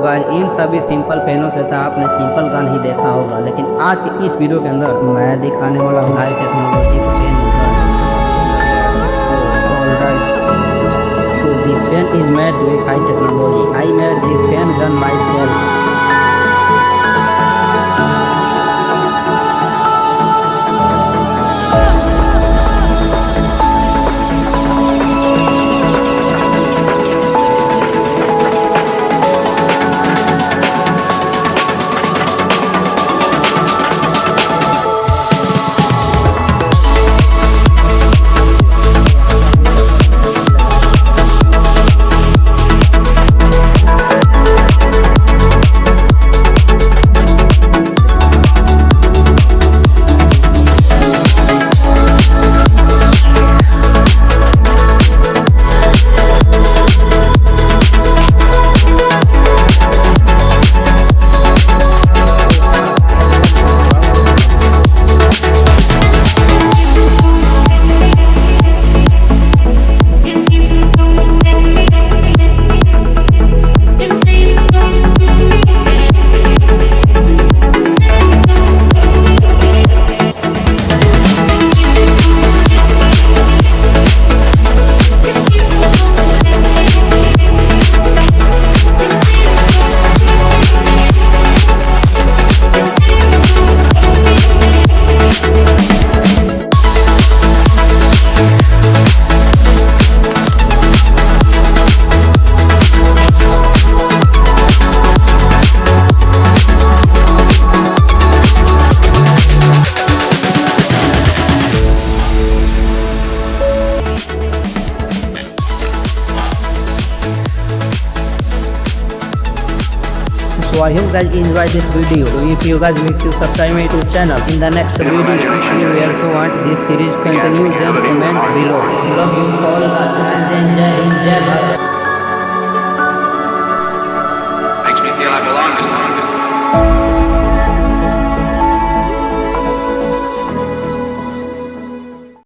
Guys, इन सभी simple फैनों से था आपने सिंपल का नहीं देखा होगा, लेकिन आज के इस वीडियो के अंदर मैं दिखाने वाला हूँ high technology fan. So this fan is made with high technology. I made this fan gun myself. So I hope guys enjoy this video. So if you guys make sure subscribe my YouTube channel. In the next video, if you also want this series continue, then comment below. Love you all and then Jai Hind, Jai Bharat.